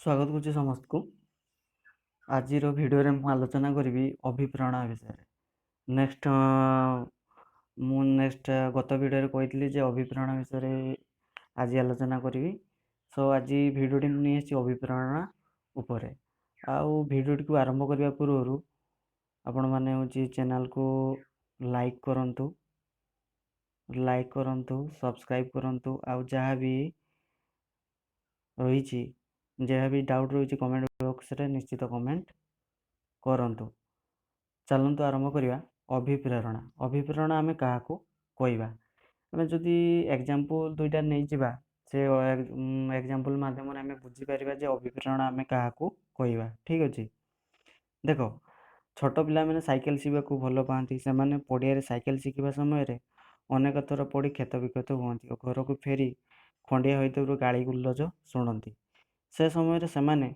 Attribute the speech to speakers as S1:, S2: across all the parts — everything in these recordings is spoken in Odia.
S1: ସ୍ୱାଗତ କରୁଛି ସମସ୍ତଙ୍କୁ। ଆଜିର ଭିଡ଼ିଓରେ ମୁଁ ଆଲୋଚନା କରିବି ଅଭିପ୍ରେରଣା ବିଷୟରେ। ଗତ ଭିଡ଼ିଓରେ କହିଥିଲି ଯେ ଅଭିପ୍ରେରଣା ବିଷୟରେ ଆଜି ଆଲୋଚନା କରିବି। ଆଜି ଭିଡ଼ିଓଟି ମୁଁ ନେଇ ଆସିଛି ଅଭିପ୍ରେରଣା ଉପରେ। ଆଉ ଭିଡ଼ିଓଟିକୁ ଆରମ୍ଭ କରିବା ପୂର୍ବରୁ ଆପଣମାନେ ଚ୍ୟାନେଲକୁ ଲାଇକ୍ କରନ୍ତୁ, ସବସ୍କ୍ରାଇବ୍ କରନ୍ତୁ। ଆଉ ଯାହା ବି ଡାଉଟ୍ ରହିଛି କମେଣ୍ଟ ବକ୍ସରେ ନିଶ୍ଚିତ କମେଣ୍ଟ କରନ୍ତୁ। ଚାଲନ୍ତୁ ଆରମ୍ଭ କରିବା। ଅଭିପ୍ରେରଣା ଆମେ କାହାକୁ କହିବା? ଆମେ ଯଦି ଏକ୍ଜାମ୍ପଲ୍ ଦୁଇଟା ନେଇଯିବା, ସେ ଏକ୍ଜାମ୍ପଲ୍ ମାଧ୍ୟମରେ ଆମେ ବୁଝିପାରିବା ଯେ ଅଭିପ୍ରେରଣା ଆମେ କାହାକୁ କହିବା। ଠିକ୍ ଅଛି। ଦେଖ, ଛୋଟ ପିଲାମାନେ ସାଇକେଲ ଶିଖିବାକୁ ଭଲ ପାଆନ୍ତି। ସେମାନେ ପଡ଼ିଆରେ ସାଇକେଲ ଶିଖିବା ସମୟରେ ଅନେକ ଥର ପଡ଼ି କ୍ଷତ ବିକ୍ଷତ ହୁଅନ୍ତି ଓ ଘରକୁ ଫେରି ଖଣ୍ଡିଆ ହୋଇଥିବାରୁ ଗାଳି ଗୁଲଜ ଶୁଣନ୍ତି। ସେ ସମୟରେ ସେମାନେ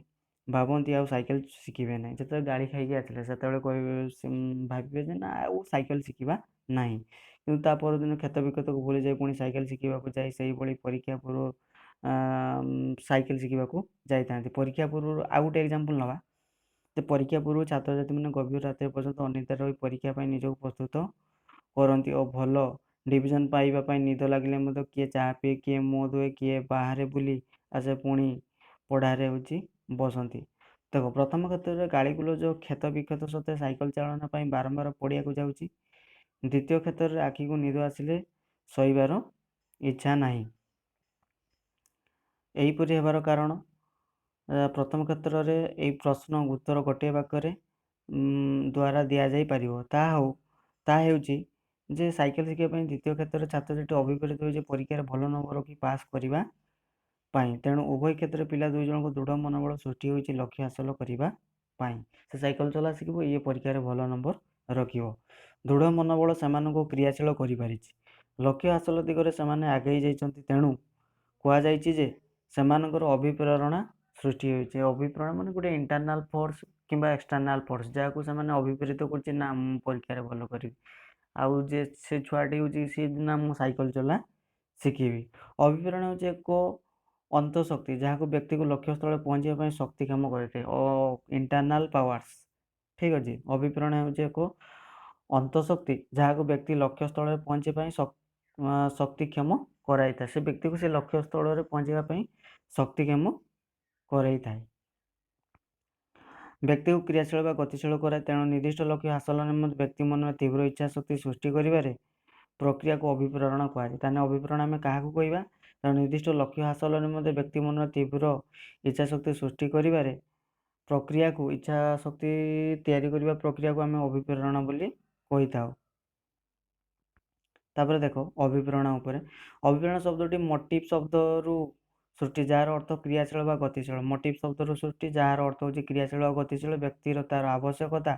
S1: ଭାବନ୍ତି ଆଉ ସାଇକେଲ ଶିଖିବେ ନାହିଁ। ଯେତେବେଳେ ଗାଳି ଖାଇକି ଆସିଲେ ସେତେବେଳେ ଭାବିବେ ଯେ ନା ଆଉ ସାଇକେଲ ଶିଖିବା ନାହିଁ। କିନ୍ତୁ ତା ପରଦିନ କ୍ଷତ ବିକ୍ଷତକୁ ଭୁଲି ଯାଇ ପୁଣି ସାଇକେଲ ଶିଖିବାକୁ ଯାଇ ସେଇଭଳି ପରୀକ୍ଷା ପୂର୍ବ ସାଇକେଲ ଶିଖିବାକୁ ଯାଇଥାନ୍ତି। ପରୀକ୍ଷା ପୂର୍ବରୁ ଆଉ ଗୋଟେ ଏକ୍ଜାମ୍ପଲ୍ ନେବା। ଯେ ପରୀକ୍ଷା ପୂର୍ବରୁ ଛାତ୍ରଛାତ୍ରୀମାନେ ଗଭୀର ରାତ୍ରି ପର୍ଯ୍ୟନ୍ତ ଅନିଦ୍ରା ରହି ପରୀକ୍ଷା ପାଇଁ ନିଜକୁ ପ୍ରସ୍ତୁତ କରନ୍ତି ଓ ଭଲ ଡିଭିଜନ୍ ପାଇବା ପାଇଁ ନିଦ ଲାଗିଲେ ମଧ୍ୟ କିଏ ଚାହା ପିଏ, କିଏ ମଦ ହୁଏ, କିଏ ବାହାରେ ବୁଲି ଆସେ, ପୁଣି ପଢ଼ାରେ ବସନ୍ତି। ଦେଖ, ପ୍ରଥମ କ୍ଷେତ୍ରରେ ଗାଳିଗୁଲଜ କ୍ଷତ ବିକ୍ଷତ ସତ୍ତ୍ୱେ ସାଇକେଲ ଚାଳନା ପାଇଁ ବାରମ୍ବାର ପଡ଼ିଆକୁ ଯାଉଛି। ଦ୍ୱିତୀୟ କ୍ଷେତ୍ରରେ ଆଖିକୁ ନିଦ ଆସିଲେ ଶୋଇବାର ଇଚ୍ଛା ନାହିଁ। ଏହିପରି ହେବାର କାରଣ, ପ୍ରଥମ କ୍ଷେତ୍ରରେ ଏହି ପ୍ରଶ୍ନ ଉତ୍ତର ଗୋଟିଏ ବାକ୍ୟରେ ଦ୍ୱାରା ଦିଆଯାଇପାରିବ। ତାହା ହେଉଛି ଯେ ସାଇକେଲ ଶିଖିବା ପାଇଁ ଦ୍ୱିତୀୟ କ୍ଷେତ୍ରରେ ଛାତ୍ରଛାତ୍ରୀ ଅଭିପ୍ରେତ ହୁଏ ଯେ ପରୀକ୍ଷାରେ ଭଲ ନମ୍ବର ରଖି ପାସ୍ କରିବା ପାଇଁ। ତେଣୁ ଉଭୟ କ୍ଷେତ୍ରରେ ପିଲା ଦୁଇ ଜଣଙ୍କ ଦୃଢ଼ ମନୋବଳ ସୃଷ୍ଟି ହୋଇଛି ଲକ୍ଷ୍ୟ ହାସଲ କରିବା ପାଇଁ। ସେ ସାଇକେଲ ଚଲା ଶିଖିବ, ଇଏ ପରୀକ୍ଷାରେ ଭଲ ନମ୍ବର ରଖିବ। ଦୃଢ଼ ମନୋବଳ ସେମାନଙ୍କୁ କ୍ରିୟାଶୀଳ କରିପାରିଛି। ଲକ୍ଷ୍ୟ ହାସଲ ଦିଗରେ ସେମାନେ ଆଗେଇ ଯାଇଛନ୍ତି। ତେଣୁ କୁହାଯାଇଛି ଯେ ସେମାନଙ୍କର ଅଭିପ୍ରେରଣା ସୃଷ୍ଟି ହୋଇଛି। ଅଭିପ୍ରେରଣା ମାନେ ଗୋଟେ ଇଣ୍ଟରନାଲ୍ ଫୋର୍ସ କିମ୍ବା ଏକ୍ସଟର୍ନାଲ୍ ଫୋର୍ସ, ଯାହାକୁ ସେମାନେ ଅଭିପ୍ରେରିତ କରୁଛି ନା ମୁଁ ପରୀକ୍ଷାରେ ଭଲ କରିବି। ଆଉ ଯେ ସେ ଛୁଆଟି ହେଉଛି ସେ ନା ମୁଁ ସାଇକେଲ ଚଲା ଶିଖିବି। ଅଭିପ୍ରେରଣା ହେଉଛି ଏକ ଅନ୍ତଃଶକ୍ତି ଯାହାକୁ ବ୍ୟକ୍ତିକୁ ଲକ୍ଷ୍ୟସ୍ଥଳରେ ପହଞ୍ଚିବା ପାଇଁ ଶକ୍ତିକ୍ଷମ କରିଥାଏ ଓ ଇଣ୍ଟରନାଲ୍ ପାୱାର୍ସ। ଠିକ୍ ଅଛି। ଅଭିପ୍ରେରଣା ହେଉଛି ଏକ ଅନ୍ତଃଶକ୍ତି ଯାହାକୁ ବ୍ୟକ୍ତି ଲକ୍ଷ୍ୟସ୍ଥଳରେ ପହଞ୍ଚିବା ପାଇଁ ଶକ୍ତିକ୍ଷମ କରାଇଥାଏ। ସେ ବ୍ୟକ୍ତିକୁ ସେ ଲକ୍ଷ୍ୟସ୍ଥଳରେ ପହଞ୍ଚିବା ପାଇଁ ଶକ୍ତିକ୍ଷମ କରାଇଥାଏ। ବ୍ୟକ୍ତିକୁ କ୍ରିୟାଶୀଳ ବା ଗତିଶୀଳ କରାଏ। ତେଣୁ ନିର୍ଦ୍ଦିଷ୍ଟ ଲକ୍ଷ୍ୟ ହାସଲ ନିମନ୍ତେ ବ୍ୟକ୍ତି ମନରେ ତୀବ୍ର ଇଚ୍ଛା ଶକ୍ତି ସୃଷ୍ଟି କରିବାରେ ପ୍ରକ୍ରିୟାକୁ ଅଭିପ୍ରେରଣା କୁହାଯାଏ। ତାହେଲେ ଅଭିପ୍ରେରଣା ଆମେ କାହାକୁ କହିବା? ତେଣୁ ନିର୍ଦ୍ଦିଷ୍ଟ ଲକ୍ଷ୍ୟ ହାସଲ ନିମନ୍ତେ ବ୍ୟକ୍ତି ମନରେ ତୀବ୍ର ଇଚ୍ଛା ଶକ୍ତି ସୃଷ୍ଟି କରିବାରେ ପ୍ରକ୍ରିୟାକୁ ଇଚ୍ଛା ଶକ୍ତି ତିଆରି କରିବା ପ୍ରକ୍ରିୟାକୁ ଆମେ ଅଭିପ୍ରେରଣା ବୋଲି କହିଥାଉ। ତାପରେ ଦେଖ, ଅଭିପ୍ରେରଣା ଉପରେ ଅଭିପ୍ରେରଣା ଶବ୍ଦଟି ମୋଟିଭ୍ ଶବ୍ଦରୁ ସୃଷ୍ଟି, ଯାହାର ଅର୍ଥ କ୍ରିୟାଶୀଳ ବା ଗତିଶୀଳ। ମୋଟିଭ୍ ଶବ୍ଦରୁ ସୃଷ୍ଟି, ଯାହାର ଅର୍ଥ ହେଉଛି କ୍ରିୟାଶୀଳ ବା ଗତିଶୀଳ। ବ୍ୟକ୍ତିର ତାର ଆବଶ୍ୟକତା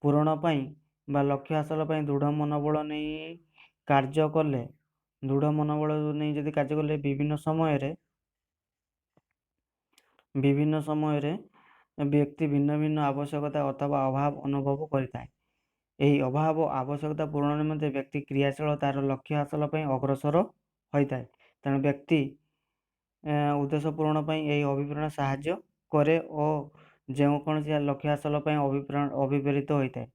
S1: ପୂରଣ ପାଇଁ ବା ଲକ୍ଷ୍ୟ ହାସଲ ପାଇଁ ଦୃଢ଼ ମନୋବଳ ନେଇ କାର୍ଯ୍ୟ କଲେ ବିଭିନ୍ନ ସମୟରେ ବ୍ୟକ୍ତି ଭିନ୍ନ ଭିନ୍ନ ଆବଶ୍ୟକତା ଅଥବା ଅଭାବ ଅନୁଭବ କରିଥାଏ। ଏହି ଅଭାବ ଆବଶ୍ୟକତା ପୂରଣ ନିମନ୍ତେ ବ୍ୟକ୍ତି କ୍ରିୟାଶୀଳ ତାର ଲକ୍ଷ୍ୟ ହାସଲ ପାଇଁ ଅଗ୍ରସର ହୋଇଥାଏ। ତେଣୁ ବ୍ୟକ୍ତି ଉଦ୍ଦେଶ୍ୟ ପୂରଣ ପାଇଁ ଏହି ଅଭିପ୍ରେରଣା ସାହାଯ୍ୟ କରେ ଓ ଯେକୌଣସି ଲକ୍ଷ୍ୟ ହାସଲ ପାଇଁ ଅଭିପ୍ରେରିତ ହୋଇଥାଏ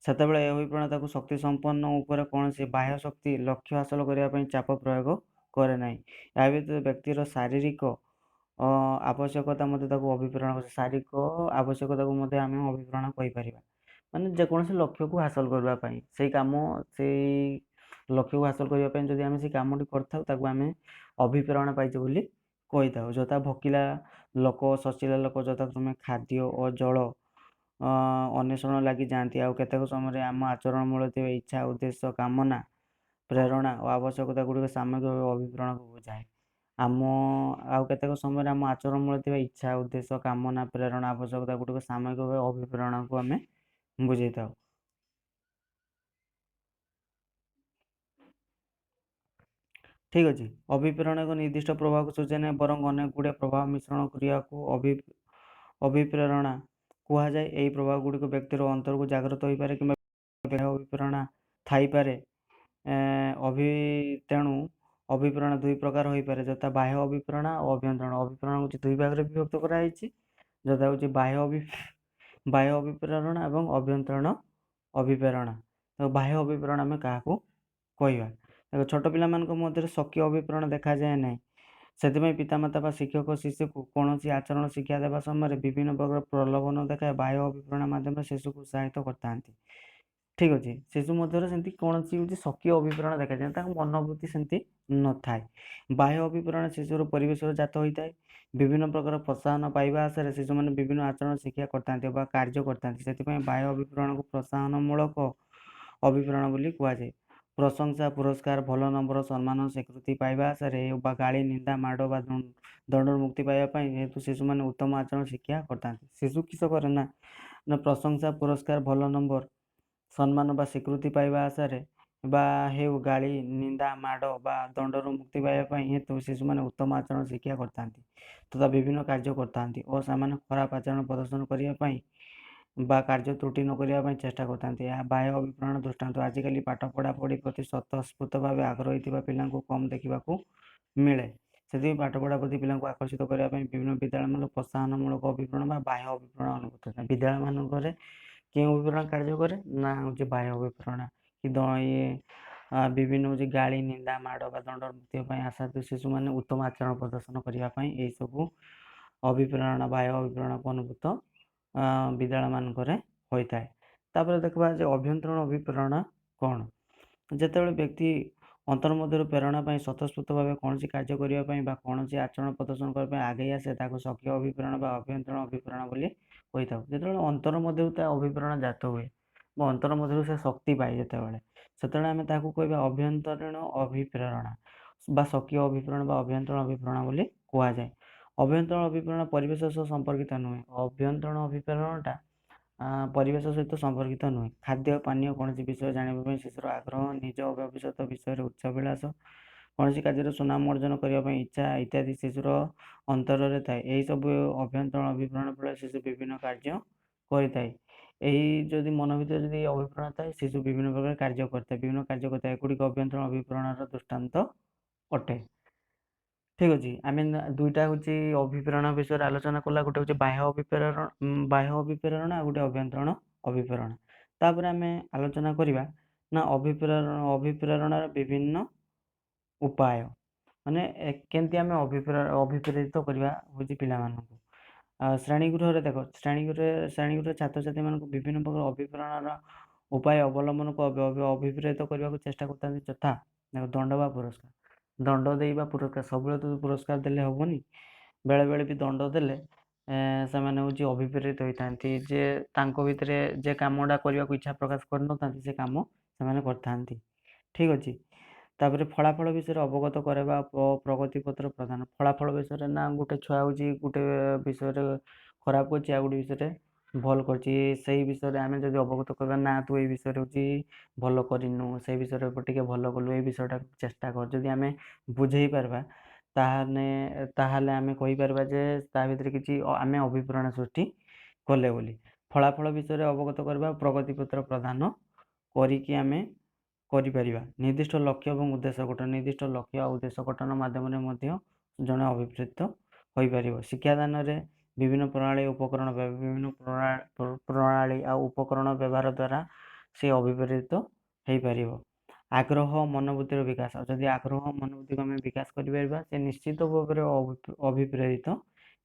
S1: ସେତେବେଳେ ଏହି ଅଭିପ୍ରେରଣା ତାକୁ ଶକ୍ତି ସମ୍ପନ୍ନ ଉପରେ କୌଣସି ବାହ୍ୟ ଶକ୍ତି ଲକ୍ଷ୍ୟ ହାସଲ କରିବା ପାଇଁ ଚାପ ପ୍ରୟୋଗ କରେ ନାହିଁ। ଏହା ବ୍ୟତୀତ ବ୍ୟକ୍ତିର ଶାରୀରିକ ଆବଶ୍ୟକତା ମଧ୍ୟ ତାକୁ ଅଭିପ୍ରେରଣା କରେ। ଶାରୀରିକ ଆବଶ୍ୟକତାକୁ ମଧ୍ୟ ଆମେ ଅଭିପ୍ରେରଣା କହିପାରିବା। ମାନେ ଯେକୌଣସି ଲକ୍ଷ୍ୟକୁ ହାସଲ କରିବା ପାଇଁ ସେଇ ଲକ୍ଷ୍ୟକୁ ହାସଲ କରିବା ପାଇଁ ଯଦି ଆମେ ସେଇ କାମଟି କରିଥାଉ ତାକୁ ଆମେ ଅଭିପ୍ରେରଣା ପାଇଛୁ ବୋଲି କହିଥାଉ। ଯଥା ଭୋକିଲା ଲୋକ, ଶୋଷିଲା ଲୋକ ଯଥାକ୍ରମେ ଖାଦ୍ୟ ଓ ଜଳ ଅନ୍ୱେଷଣ ଲାଗି ଯାଆନ୍ତି। ଆଉ କେତେକ ସମୟରେ ଆମ ଆଚରଣ ମୂଳରେ ଥିବା ଇଚ୍ଛା, ଉଦ୍ଦେଶ୍ୟ, କାମନା, ପ୍ରେରଣା ଓ ଆବଶ୍ୟକତା ଗୁଡ଼ିକ ସାମୟିକ ଭାବେ ଅଭିପ୍ରେରଣାକୁ ବୁଝାଏ। ଆଉ କେତେକ ସମୟରେ ଆମ ଆଚରଣ ମୂଳରେ ଥିବା ଇଚ୍ଛା, ଉଦ୍ଦେଶ୍ୟ, କାମନା, ପ୍ରେରଣା, ଆବଶ୍ୟକତା ଗୁଡ଼ିକ ସାମୟିକ ଭାବେ ଅଭିପ୍ରେରଣାକୁ ଆମେ ବୁଝେଇଥାଉ। ଠିକ୍ ଅଛି। ଅଭିପ୍ରେରଣା ଏକ ନିର୍ଦ୍ଦିଷ୍ଟ ପ୍ରଭାବକୁ ସୂଚାଏ ନାହିଁ, ବରଂ ଅନେକ ଗୁଡ଼ିଏ ପ୍ରଭାବ ମିଶ୍ରଣ କ୍ରିୟାକୁ ଅଭିପ୍ରେରଣା କୁହାଯାଏ। ଏହି ପ୍ରଭାବ ଗୁଡ଼ିକ ବ୍ୟକ୍ତିର ଅନ୍ତରକୁ ଜାଗ୍ରତ ହୋଇପାରେ କିମ୍ବା ଅଭିପ୍ରେରଣା ଥାଇପାରେ। ତେଣୁ ଅଭିପ୍ରେରଣ ଦୁଇ ପ୍ରକାର ହୋଇପାରେ, ଯଥା ବାହ୍ୟ ଅଭିପ୍ରେରଣା ଓ ଅଭ୍ୟନ୍ତରୀଣ। ଅଭିପ୍ରେରଣ ହେଉଛି ଦୁଇ ଭାଗରେ ବିଭକ୍ତ କରାଯାଇଛି, ଯଥା ହେଉଛି ବାହ୍ୟ ଅଭିପ୍ରେରଣ ଏବଂ ଅଭ୍ୟନ୍ତରୀଣ ଅଭିପ୍ରେରଣ। ତ ବାହ୍ୟ ଅଭିପ୍ରେରଣ ଆମେ କାହାକୁ କହିବା? ଦେଖ, ଛୋଟ ପିଲାମାନଙ୍କ ମଧ୍ୟରେ ସ୍ୱକୀୟ ଅଭିପ୍ରେରଣ ଦେଖାଯାଏ ନାହିଁ। ସେଥିପାଇଁ ପିତାମାତା ବା ଶିକ୍ଷକ ଶିଶୁକୁ କୌଣସି ଆଚରଣ ଶିକ୍ଷା ଦେବା ସମୟରେ ବିଭିନ୍ନ ପ୍ରକାର ପ୍ରଲୋଭନ ଦେଖାଇ ବାହ୍ୟ ଅଭିପ୍ରେରଣ ମାଧ୍ୟମରେ ଶିଶୁକୁ ଉତ୍ସାହିତ କରିଥାନ୍ତି। ଠିକ୍ ଅଛି। ଶିଶୁ ମଧ୍ୟରେ ସେମିତି କୌଣସି ହେଉଛି ସ୍ୱକୀୟ ଅଭିପ୍ରେରଣ ଦେଖାଯାଏ, ତାଙ୍କ ମନୋବୃତ୍ତି ସେମିତି ନଥାଏ। ବାହ୍ୟ ଅଭିପ୍ରେରଣ ଶିଶୁର ପରିବେଶରେ ଜାତ ହୋଇଥାଏ। ବିଭିନ୍ନ ପ୍ରକାର ପ୍ରୋତ୍ସାହନ ପାଇବା ଆଶାରେ ଶିଶୁମାନେ ବିଭିନ୍ନ ଆଚରଣ ଶିକ୍ଷା କରିଥାନ୍ତି ବା କାର୍ଯ୍ୟ କରିଥାନ୍ତି। ସେଥିପାଇଁ ବାହ୍ୟ ଅଭିପ୍ରେରଣକୁ ପ୍ରୋତ୍ସାହନମୂଳକ ଅଭିପ୍ରେରଣ ବୋଲି କୁହାଯାଏ। ପ୍ରଶଂସା, ପୁରସ୍କାର, ଭଲ ନମ୍ବର, ସମ୍ମାନ, ସ୍ୱୀକୃତି ପାଇବା ଆଶାରେ ବା ଗାଳି, ନିନ୍ଦା, ମାଡ଼ ବା ଦଣ୍ଡରୁ ମୁକ୍ତି ପାଇବା ପାଇଁ ଯେହେତୁ ଶିଶୁମାନେ ଉତ୍ତମ ଆଚରଣ ଶିକ୍ଷା କରିଥାନ୍ତି। ଶିଶୁ କିସ କରେ ନା ପ୍ରଶଂସା, ପୁରସ୍କାର, ଭଲ ନମ୍ବର, ସମ୍ମାନ ବା ସ୍ୱୀକୃତି ପାଇବା ଆଶାରେ ବା ହେଉ ଗାଳି, ନିନ୍ଦା, ମାଡ଼ ବା ଦଣ୍ଡରୁ ମୁକ୍ତି ପାଇବା ପାଇଁ ହେତୁ ଶିଶୁମାନେ ଉତ୍ତମ ଆଚରଣ ଶିକ୍ଷା କରିଥାନ୍ତି ତଥା ବିଭିନ୍ନ କାର୍ଯ୍ୟ କରିଥାନ୍ତି ଓ ସେମାନେ ଖରାପ ଆଚରଣ ପ୍ରଦର୍ଶନ କରିବା ପାଇଁ ବା କାର୍ଯ୍ୟ ତ୍ରୁଟି ନ କରିବା ପାଇଁ ଚେଷ୍ଟା କରିଥାନ୍ତି। ଏହା ବାହ୍ୟ ଅଭିପ୍ରେରଣ ଦୃଷ୍ଟାନ୍ତ। ଆଜିକାଲି ପାଠ ପଢ଼ାପଢ଼ି ପ୍ରତି ସ୍ୱତଃସ୍ଫୂର୍ତ୍ତ ଭାବେ ଆଗ୍ରହୀ ଥିବା ପିଲାଙ୍କୁ କମ୍ ଦେଖିବାକୁ ମିଳେ। ସେଥିପାଇଁ ପାଠପଢ଼ା ପ୍ରତି ପିଲାଙ୍କୁ ଆକର୍ଷିତ କରିବା ପାଇଁ ବିଭିନ୍ନ ବିଦ୍ୟାଳୟମାନଙ୍କରେ ପ୍ରୋତ୍ସାହନମୂଳକ ଅଭିପ୍ରେରଣ ବା ବାହ୍ୟ ଅଭିପ୍ରେରଣ ଅନୁଭୂତ ହୋଇଥାଏ। ବିଦ୍ୟାଳୟମାନଙ୍କରେ କେଉଁ ଅଭିପ୍ରେରଣ କାର୍ଯ୍ୟ କରେ ନା ହେଉଛି ବାହ୍ୟ ଅଭିପ୍ରେରଣ। କି ବିଭିନ୍ନ ହେଉଛି ଗାଳି, ନିନ୍ଦା, ମାଡ଼ ବା ଦଣ୍ଡରୁ ମୁକ୍ତି ପାଇଁ ଆଶାୟୀ ଶିଶୁମାନେ ଉତ୍ତମ ଆଚରଣ ପ୍ରଦର୍ଶନ କରିବା ପାଇଁ ଏହିସବୁ ଅଭିପ୍ରେରଣ ବାହ୍ୟ ଅଭିପ୍ରେରଣକୁ ଅନୁଭୂତ ବିଦ୍ୟାଳୟମାନଙ୍କରେ ହୋଇଥାଏ। ତାପରେ ଦେଖିବା ଯେ ଅଭ୍ୟନ୍ତରୀଣ ଅଭିପ୍ରେରଣ କ'ଣ? ଯେତେବେଳେ ବ୍ୟକ୍ତି ଅନ୍ତର୍ମଧ୍ୟରୁ ପ୍ରେରଣା ପାଇଁ ସ୍ୱତଃସ୍ଫୂର୍ତ୍ତ ଭାବେ କୌଣସି କାର୍ଯ୍ୟ କରିବା ପାଇଁ ବା କୌଣସି ଆଚରଣ ପ୍ରଦର୍ଶନ କରିବା ପାଇଁ ଆଗେଇ ଆସେ, ତାକୁ ସ୍ୱକୀୟ ଅଭିପ୍ରେରଣ ବା ଅଭ୍ୟନ୍ତରୀଣ ଅଭିପ୍ରେରଣ ବୋଲି କହିଥାଉ। ଯେତେବେଳେ ଅନ୍ତର ମଧ୍ୟରୁ ତା ଅଭିପ୍ରେରଣ ଜାତ ହୁଏ ବା ଅନ୍ତର ମଧ୍ୟରୁ ସେ ଶକ୍ତି ପାଏ ସେତେବେଳେ ଆମେ ତାକୁ କହିବା ଅଭ୍ୟନ୍ତରୀଣ ଅଭିପ୍ରେରଣା ବା ସ୍ୱକୀୟ ଅଭିପ୍ରେରଣ ବା ଅଭ୍ୟନ୍ତରୀଣ ଅଭିପ୍ରେରଣ ବୋଲି କୁହାଯାଏ। ଅଭ୍ୟନ୍ତରୀଣ ଅଭିପ୍ରେରଣ ପରିବେଶ ସହ ସମ୍ପର୍କିତ ନୁହେଁ। ଅଭ୍ୟନ୍ତରୀଣ ଅଭିପ୍ରେରଣଟା ପରିବେଶ ସହିତ ସମ୍ପର୍କିତ ନୁହେଁ। ଖାଦ୍ୟ, ପାନୀୟ, କୌଣସି ବିଷୟ ଜାଣିବା ପାଇଁ ଶିଶୁର ଆଗ୍ରହ, ନିଜ ଭବିଷ୍ୟତ ବିଷୟରେ ଉଚ୍ଚାଭିଳାଷ, କୌଣସି କାର୍ଯ୍ୟରେ ସୁନାମ ଅର୍ଜନ କରିବା ପାଇଁ ଇଚ୍ଛା ଇତ୍ୟାଦି ଶିଶୁର ଅନ୍ତରରେ ଥାଏ। ଏହିସବୁ ଅଭ୍ୟନ୍ତରୀଣ ଅଭିପ୍ରେରଣ ଫଳରେ ଶିଶୁ ବିଭିନ୍ନ କାର୍ଯ୍ୟ କରିଥାଏ। ଏହି ଯଦି ମନ ଭିତରେ ଯଦି ଅଭିପ୍ରେରଣ ଥାଏ, ଶିଶୁ ବିଭିନ୍ନ ପ୍ରକାର କାର୍ଯ୍ୟ କରିଥାଏ। ଏଗୁଡ଼ିକ ଅଭ୍ୟନ୍ତରୀଣ ଅଭିପ୍ରେରଣର ଦୃଷ୍ଟାନ୍ତ ଅଟେ। ଠିକ୍ ଅଛି। ଆମେ ଦୁଇଟା ହେଉଛି ଅଭିପ୍ରେରଣ ବିଷୟରେ ଆଲୋଚନା କଲା। ଗୋଟେ ହେଉଛି ବାହ୍ୟ ଅଭିପ୍ରେରଣ ଆଉ ଗୋଟେ ଅଭ୍ୟନ୍ତରୀଣ ଅଭିପ୍ରେରଣ। ତାପରେ ଆମେ ଆଲୋଚନା କରିବା ନା ଅଭିପ୍ରେରଣର ବିଭିନ୍ନ ଉପାୟ, ମାନେ କେମିତି ଆମେ ଅଭିପ୍ରେରିତ କରିବା ହେଉଛି ପିଲାମାନଙ୍କୁ। ଶ୍ରେଣୀଗୃହରେ ଦେଖ, ଶ୍ରେଣୀଗୃହରେ ଛାତ୍ରଛାତ୍ରୀମାନଙ୍କୁ ବିଭିନ୍ନ ପ୍ରକାର ଅଭିପ୍ରେରଣର ଉପାୟ ଅବଲମ୍ବନ ଅଭିପ୍ରେରିତ କରିବାକୁ ଚେଷ୍ଟା କରିଥାନ୍ତି। ଯଥା ଦଣ୍ଡ ବା ପୁରସ୍କାର। ଦଣ୍ଡ ଦେଇ ବା ପୁରସ୍କାର, ସବୁବେଳେ ତ ପୁରସ୍କାର ଦେଲେ ହେବନି, ବେଳେବେଳେ ବି ଦଣ୍ଡ ଦେଲେ ସେମାନେ ହେଉଛି ଅଭିପ୍ରେରିତ ହୋଇଥାନ୍ତି। ଯେ ତାଙ୍କ ଭିତରେ ଯେ କାମଟା କରିବାକୁ ଇଚ୍ଛା ପ୍ରକାଶ କରିନଥାନ୍ତି ସେ କାମ ସେମାନେ କରିଥାନ୍ତି। ଠିକ୍ ଅଛି। ତାପରେ ଫଳାଫଳ ବିଷୟରେ ଅବଗତ କରାଇବା ଓ ପ୍ରଗତିପତ୍ର ପ୍ରଦାନ। ଫଳାଫଳ ବିଷୟରେ ନା ଗୋଟେ ଛୁଆ ହେଉଛି ଗୋଟେ ବିଷୟରେ ଖରାପ କରିଛି ଆଉ ଗୋଟେ ବିଷୟରେ ଭଲ କରିଛି, ସେଇ ବିଷୟରେ ଆମେ ଯଦି ଅବଗତ କରିବା ନା ତୁ ଏଇ ବିଷୟରେ ହେଉଛି ଭଲ କରିନୁ, ସେଇ ବିଷୟରେ ଟିକେ ଭଲ କଲୁ, ଏଇ ବିଷୟଟା ଚେଷ୍ଟା କର, ଯଦି ଆମେ ବୁଝେଇ ପାରିବା ତାହେଲେ ଆମେ କହିପାରିବା ଯେ ତା ଭିତରେ କିଛି ଆମେ ଅଭିପ୍ରେରଣା ସୃଷ୍ଟି କଲେ ବୋଲି। ଫଳାଫଳ ବିଷୟରେ ଅବଗତ କରିବା, ପ୍ରଗତିପତ୍ର ପ୍ରଦାନ କରିକି ଆମେ କରିପାରିବା। ନିର୍ଦ୍ଦିଷ୍ଟ ଲକ୍ଷ୍ୟ ଏବଂ ଉଦ୍ଦେଶ୍ୟ ଗଠନ। ନିର୍ଦ୍ଦିଷ୍ଟ ଲକ୍ଷ୍ୟ ଆଉ ଉଦ୍ଦେଶ୍ୟ ଗଠନ ମାଧ୍ୟମରେ ମଧ୍ୟ ଜଣେ ଅଭିପ୍ରେରିତ ହୋଇପାରିବ। ଶିକ୍ଷାଦାନରେ ବିଭିନ୍ନ ପ୍ରଣାଳୀ ଆଉ ଉପକରଣ ବ୍ୟବହାର ଦ୍ୱାରା ସେ ଅଭିପ୍ରେରିତ ହୋଇପାରିବ। ଆଗ୍ରହ ମନୋବୃତ୍ତିର ବିକାଶ। ଯଦି ଆଗ୍ରହ ମନୋବୃତ୍ତିକୁ ଆମେ ବିକାଶ କରିପାରିବା, ସେ ନିଶ୍ଚିତ ଭାବରେ ଅଭିପ୍ରେରିତ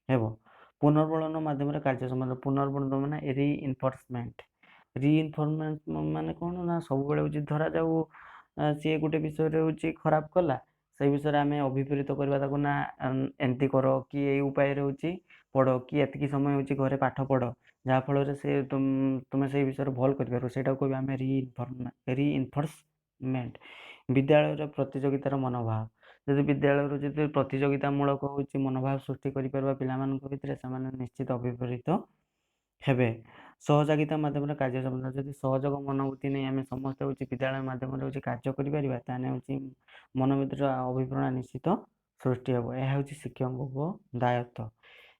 S1: ହେବ। ପୁନର୍ବଳନ ମାଧ୍ୟମରେ କାର୍ଯ୍ୟ ସମାଧାନ। ପୁନର୍ବଳନ ମାନେ ରିଇନଫର୍ସମେଣ୍ଟ ମାନେ କ'ଣ ନା ସବୁବେଳେ ହେଉଛି ଧରାଯାଉ ସିଏ ଗୋଟେ ବିଷୟରେ ହେଉଛି ଖରାପ କଲା, ସେଇ ବିଷୟରେ ଆମେ ଅଭିପ୍ରେରିତ କରିବା ତାକୁ ନା ଏମିତି କର କି ଏଇ ଉପାୟରେ ହେଉଛି ପଢ଼ କି ଏତିକି ସମୟ ହେଉଛି ଘରେ ପାଠ ପଢ଼, ଯାହାଫଳରେ ସେ ତୁମେ ସେଇ ବିଷୟରେ ଭଲ କରିପାରିବ, ସେଇଟାକୁ କହିବା ଆମେ ରିଇନଫର୍ସମେଣ୍ଟ। ବିଦ୍ୟାଳୟରେ ପ୍ରତିଯୋଗିତାର ମନୋଭାବ। ଯଦି ବିଦ୍ୟାଳୟରୁ ଯଦି ପ୍ରତିଯୋଗିତାମୂଳକ ହେଉଛି ମନୋଭାବ ସୃଷ୍ଟି କରିପାରିବା ପିଲାମାନଙ୍କ ଭିତରେ, ସେମାନେ ନିଶ୍ଚିତ ଅଭିପ୍ରେରିତ ହେବେ। ସହଯୋଗିତା ମାଧ୍ୟମରେ କାର୍ଯ୍ୟ ସମାଧାନ। ଯଦି ସହଯୋଗ ମନୋବୃତ୍ତି ନେଇ ଆମେ ସମସ୍ତେ ହେଉଛି ବିଦ୍ୟାଳୟ ମାଧ୍ୟମରେ ହେଉଛି କାର୍ଯ୍ୟ କରିପାରିବା, ତାହେଲେ ହେଉଛି ମନ ଭିତରେ ଅଭିପ୍ରେରଣା ନିଶ୍ଚିତ ସୃଷ୍ଟି ହେବ। ଏହା ହେଉଛି ଶିକ୍ଷକଙ୍କ ଦାୟିତ୍ୱ।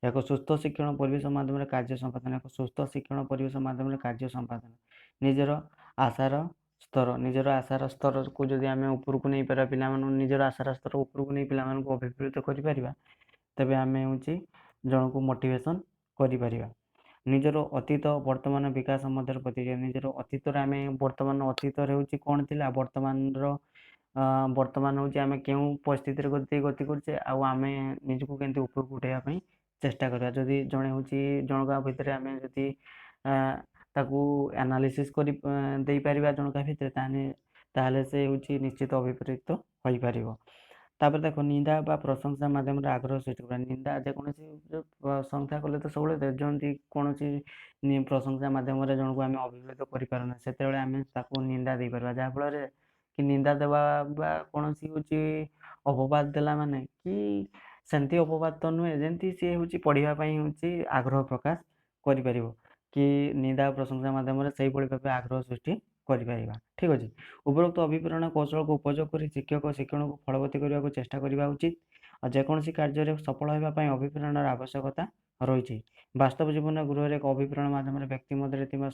S1: ଏକ ସୁସ୍ଥ ଶିକ୍ଷଣ ପରିବେଶ ମାଧ୍ୟମରେ କାର୍ଯ୍ୟ ସମ୍ପାଦନ। ଏକ ସୁସ୍ଥ ଶିକ୍ଷଣ ପରିବେଶ ମାଧ୍ୟମରେ କାର୍ଯ୍ୟ ସମ୍ପାଦନ। ନିଜର ଆଶାର ସ୍ତର, ନିଜର ଆଶାର ସ୍ତରକୁ ଯଦି ଆମେ ଉପରକୁ ନେଇପାରିବା, ପିଲାମାନଙ୍କୁ ନିଜର ଆଶାର ସ୍ତର ଉପରକୁ ନେଇ ପିଲାମାନଙ୍କୁ ଅଭିପ୍ରେରିତ କରିପାରିବା, ତେବେ ଆମେ ହେଉଛି ଜଣକୁ ମୋଟିଭେସନ୍ କରିପାରିବା। ନିଜର ଅତୀତ ବର୍ତ୍ତମାନ ବିକାଶ ମଧ୍ୟରେ ପ୍ରତିକ୍ରିୟା, ନିଜର ଅତୀତରେ ଆମେ ବର୍ତ୍ତମାନ ଅତୀତରେ ହେଉଛି କ'ଣ ଥିଲା, ବର୍ତ୍ତମାନର ବର୍ତ୍ତମାନ ହେଉଛି ଆମେ କେଉଁ ପରିସ୍ଥିତିରେ ଗତି କରୁଛେ, ଆଉ ଆମେ ନିଜକୁ କେମିତି ଉପରକୁ ଉଠାଇବା ପାଇଁ ଚେଷ୍ଟା କରିବା। ଯଦି ଜଣେ ହେଉଛି ଜଣକା ଭିତରେ ଆମେ ଯଦି ତାକୁ ଆନାଲିସିସ୍ କରି ଦେଇପାରିବା ଜଣକା ଭିତରେ, ତାହେଲେ ସେ ହେଉଛି ନିଶ୍ଚିତ ଅଭିପ୍ରେରିତ ହୋଇପାରିବ। ତାପରେ ଦେଖ, ନିନ୍ଦା ବା ପ୍ରଶଂସା ମାଧ୍ୟମରେ ଆଗ୍ରହ ସୃଷ୍ଟି କରିବା। ନିନ୍ଦା ଯେକୌଣସି ପ୍ରଶଂସା କଲେ ତ ସବୁବେଳେ ଯେମିତି କୌଣସି ପ୍ରଶଂସା ମାଧ୍ୟମରେ ଜଣକୁ ଆମେ ଅଭିଭୂତ କରିପାରୁନା, ସେତେବେଳେ ଆମେ ତାକୁ ନିନ୍ଦା ଦେଇପାରିବା। ଯାହାଫଳରେ କି ନିନ୍ଦା ଦେବା ବା କୌଣସି ହେଉଛି ଅପବାଦ ଦେଲା ମାନେ କି ସେମିତି ଅପବାଦ ତ ନୁହେଁ, ଯେମିତି ସିଏ ହେଉଛି ପଢ଼ିବା ପାଇଁ ହେଉଛି ଆଗ୍ରହ ପ୍ରକାଶ କରିପାରିବ, କି ନିନ୍ଦା ପ୍ରଶଂସା ମାଧ୍ୟମରେ ସେଇଭଳି ଭାବେ ଆଗ୍ରହ ସୃଷ୍ଟି କରିପାରିବା। ଠିକ୍ ଅଛି। ଉପରୋକ୍ତ ଅଭିପ୍ରେରଣ କୌଶଳକୁ ଉପଯୋଗ କରି ଶିକ୍ଷକ ଶିକ୍ଷଣକୁ ଫଳବତୀ କରିବାକୁ ଚେଷ୍ଟା କରିବା ଉଚିତ। ଆଉ ଯେକୌଣସି କାର୍ଯ୍ୟରେ ସଫଳ ହେବା ପାଇଁ ଅଭିପ୍ରେରଣାର ଆବଶ୍ୟକତା ରହିଛି। ବାସ୍ତବ ଜୀବନ ଗୃହରେ ଏକ ଅଭିପ୍ରେରଣ ମାଧ୍ୟମରେ ବ୍ୟକ୍ତି ମଧ୍ୟରେ ଥିବା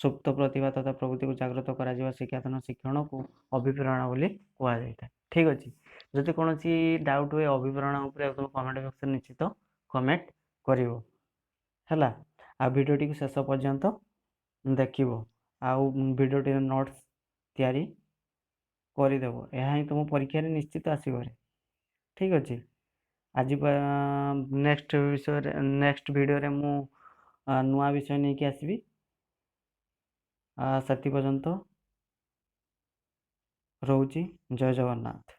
S1: ସୁପ୍ତ ପ୍ରତିଭା ତଥା ପ୍ରବୃତ୍ତିକୁ ଜାଗ୍ରତ କରାଯିବା ଶିକ୍ଷାଦାନ ଶିକ୍ଷଣକୁ ଅଭିପ୍ରେରଣା ବୋଲି କୁହାଯାଇଥାଏ। ଠିକ୍ ଅଛି। ଯଦି କୌଣସି ଡାଉଟ୍ ହୁଏ ଅଭିପ୍ରେରଣା ଉପରେ, ତୁମ କମେଣ୍ଟ ବକ୍ସରେ ନିଶ୍ଚିତ କମେଣ୍ଟ କରିବ ହେଲା। ଆଉ ଭିଡ଼ିଓଟିକୁ ଶେଷ ପର୍ଯ୍ୟନ୍ତ ଦେଖିବ, ଆଉ ଭିଡ଼ିଓଟିର ନୋଟ୍ସ ତିଆରି କରିଦେବ। ଏହା ହିଁ ତୁମ ପରୀକ୍ଷାରେ ନିଶ୍ଚିତ ଆସିବ। ଠିକ୍ ଅଛି। ଆଜି ନେକ୍ସଟ ଭିଡ଼ିଓରେ ମୁଁ ନୂଆ ବିଷୟ ନେଇକି ଆସିବି। ସେଥି ପର୍ଯ୍ୟନ୍ତ ରହୁଛି। ଜୟ ଜଗନ୍ନାଥ।